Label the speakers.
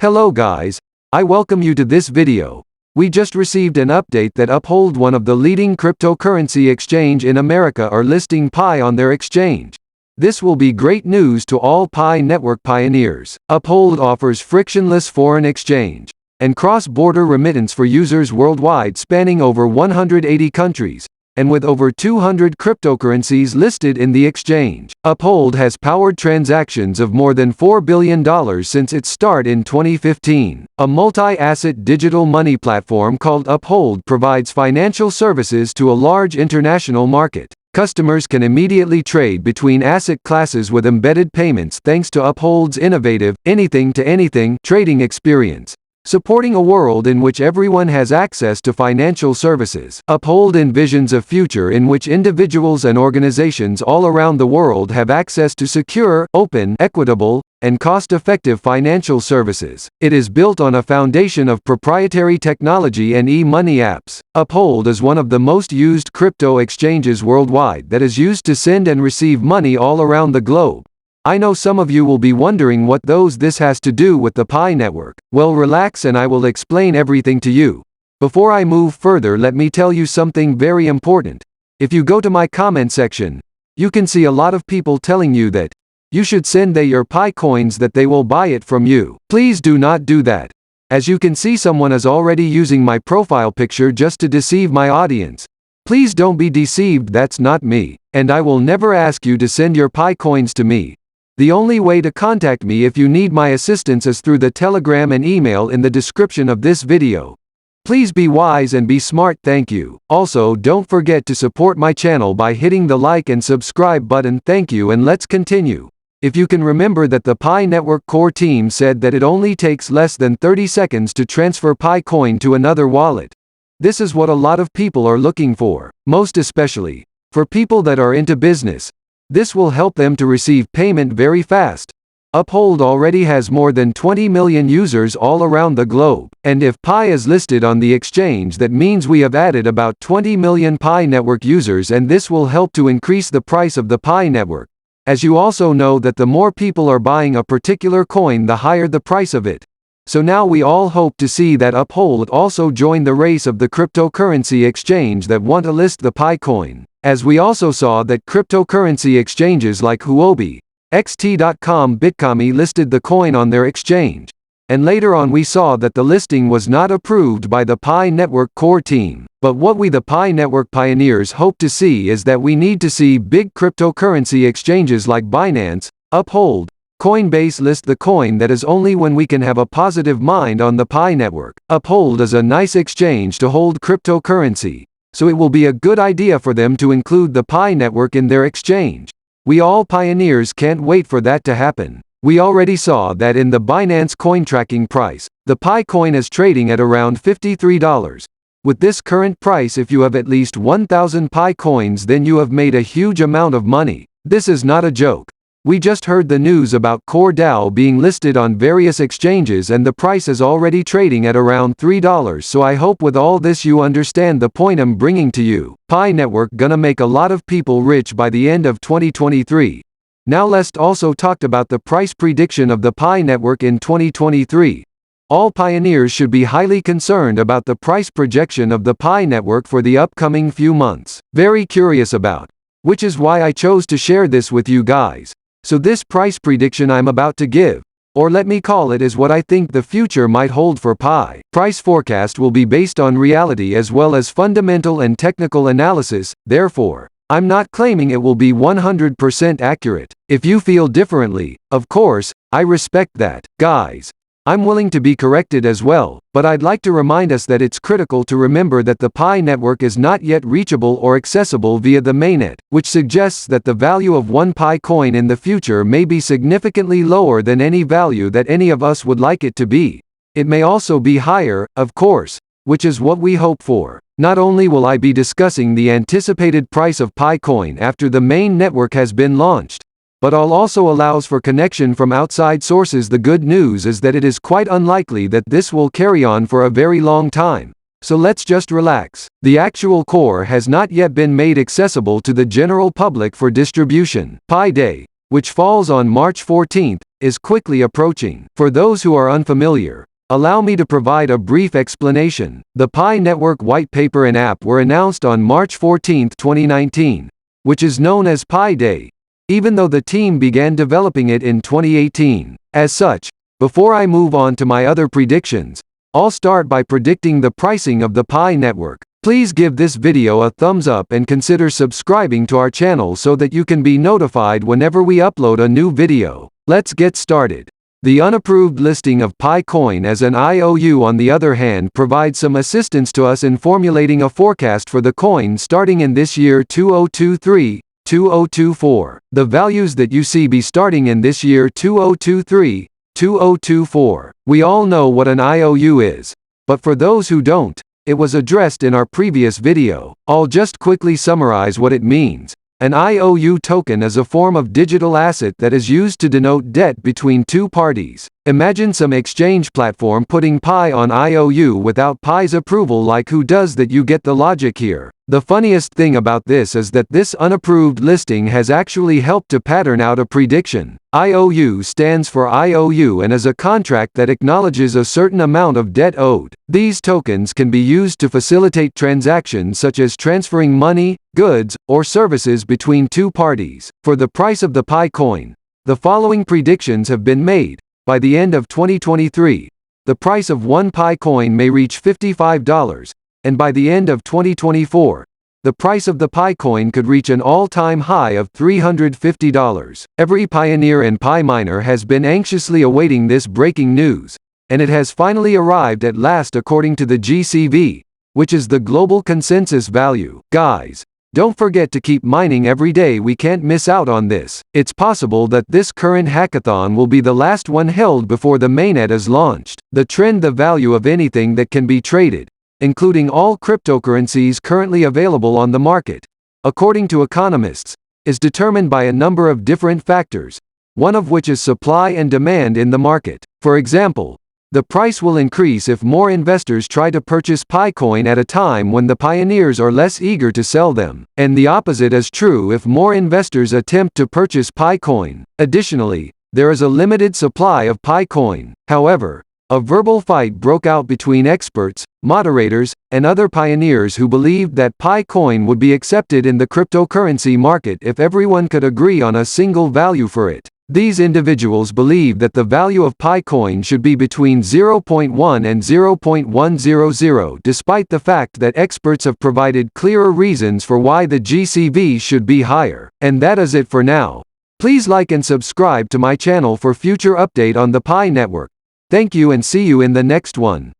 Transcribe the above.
Speaker 1: Hello guys, I welcome you to this video. We just received an update that Uphold, one of the leading cryptocurrency exchange in America, are listing Pi on their exchange. This will be great news to all Pi network pioneers. Uphold offers frictionless foreign exchange and cross-border remittance for users worldwide, spanning over 180 countries. And with over 200 cryptocurrencies listed in the exchange, Uphold has powered transactions of more than $4 billion since its start in 2015. A multi-asset digital money platform called Uphold provides financial services to a large international market. Customers can immediately trade between asset classes with embedded payments thanks to Uphold's innovative, anything-to-anything trading experience, supporting a world in which everyone has access to financial services. Uphold envisions a future in which individuals and organizations all around the world have access to secure, open, equitable, and cost-effective financial services. It is built on a foundation of proprietary technology and e-money apps. Uphold is one of the most used crypto exchanges worldwide that is used to send and receive money all around the globe. I know some of you will be wondering what this has to do with the Pi network. Well, relax and I will explain everything to you. Before I move further, let me tell you something very important. If you go to my comment section, you can see a lot of people telling you that you should send your Pi coins, that they will buy it from you. Please do not do that. As you can see, someone is already using my profile picture just to deceive my audience. Please don't be deceived, that's not me, and I will never ask you to send your Pi coins to me. The only way to contact me if you need my assistance is through the Telegram and email in the description of this video. Please be wise and be smart, thank you. Also, don't forget to support my channel by hitting the like and subscribe button, thank you, and let's continue. If you can remember that the Pi network core team said that it only takes less than 30 seconds to transfer Pi coin to another wallet. This is what a lot of people are looking for, most especially for people that are into business. This will help them to receive payment very fast. Uphold already has more than 20 million users all around the globe, and if Pi is listed on the exchange, that means we have added about 20 million Pi network users, and this will help to increase the price of the Pi network. As you also know that the more people are buying a particular coin, the higher the price of it. So now we all hope to see that Uphold also join the race of the cryptocurrency exchange that want to list the Pi coin. As we also saw that cryptocurrency exchanges like Huobi, XT.com, Bitcoin listed the coin on their exchange. And later on we saw that the listing was not approved by the Pi network core team. But what we, the Pi network pioneers, hope to see is that we need to see big cryptocurrency exchanges like Binance, Uphold, Coinbase list the coin. That is only when we can have a positive mind on the Pi network. Uphold is a nice exchange to hold cryptocurrency, so it will be a good idea for them to include the Pi network in their exchange. We all pioneers can't wait for that to happen. We already saw that in the Binance coin tracking price, the Pi coin is trading at around $53. With this current price, if you have at least 1,000 Pi coins, then you have made a huge amount of money. This is not a joke. We just heard the news about Core DAO being listed on various exchanges, and the price is already trading at around $3. So I hope with all this you understand the point I'm bringing to you. Pi network gonna make a lot of people rich by the end of 2023. Now let's also talk about the price prediction of the Pi network in 2023. All pioneers should be highly concerned about the price projection of the Pi network for the upcoming few months. Very curious about, which is why I chose to share this with you guys. So this price prediction I'm about to give, or let me call it, is what I think the future might hold for Pi. Price forecast will be based on reality as well as fundamental and technical analysis, therefore, I'm not claiming it will be 100% accurate. If you feel differently, of course, I respect that. Guys, I'm willing to be corrected as well, but I'd like to remind us that it's critical to remember that the Pi network is not yet reachable or accessible via the mainnet, which suggests that the value of one Pi coin in the future may be significantly lower than any value that any of us would like it to be. It may also be higher, of course, which is what we hope for. Not only will I be discussing the anticipated price of Pi coin after the main network has been launched, but I'll also allows for connection from outside sources. The good news is that it is quite unlikely that this will carry on for a very long time. So let's just relax. The actual core has not yet been made accessible to the general public for distribution. Pi Day, which falls on March 14th, is quickly approaching. For those who are unfamiliar, allow me to provide a brief explanation. The Pi Network white paper and app were announced on March 14, 2019, which is known as Pi Day, even though the team began developing it in 2018. As such, before I move on to my other predictions, I'll start by predicting the pricing of the Pi Network. Please give this video a thumbs up and consider subscribing to our channel so that you can be notified whenever we upload a new video. Let's get started. The unapproved listing of Pi Coin as an IOU, on the other hand, provides some assistance to us in formulating a forecast for the coin starting in this year 2023-2024. The values that you see be starting in this year 2023-2024. We all know what an IOU is, but for those who don't, it was addressed in our previous video. I'll just quickly summarize what it means. An IOU token is a form of digital asset that is used to denote debt between two parties. Imagine some exchange platform putting Pi on IOU without Pi's approval. Like, who does that? You get the logic here. The funniest thing about this is that this unapproved listing has actually helped to pattern out a prediction. IOU stands for IOU and is a contract that acknowledges a certain amount of debt owed. These tokens can be used to facilitate transactions such as transferring money, goods, or services between two parties. For the price of the Pi coin, the following predictions have been made. By the end of 2023, the price of one Pi coin may reach $55, and by the end of 2024, the price of the Pi coin could reach an all-time high of $350. Every pioneer and Pi miner has been anxiously awaiting this breaking news, and it has finally arrived at last, according to the GCV, which is the global consensus value. Guys, don't forget to keep mining every day. We can't miss out on this. It's possible that this current hackathon will be the last one held before the mainnet is launched. The trend, the value of anything that can be traded, including all cryptocurrencies currently available on the market, according to economists, is determined by a number of different factors, one of which is supply and demand in the market. For example, the price will increase if more investors try to purchase Pi coin at a time when the pioneers are less eager to sell them. And the opposite is true if more investors attempt to purchase Pi coin. Additionally, there is a limited supply of Pi coin. However, a verbal fight broke out between experts, moderators, and other pioneers who believed that Pi coin would be accepted in the cryptocurrency market if everyone could agree on a single value for it. These individuals believe that the value of Pi coin should be between 0.1 and 0.100, despite the fact that experts have provided clearer reasons for why the GCV should be higher. And that is it for now. Please like and subscribe to my channel for future update on the Pi network. Thank you and see you in the next one.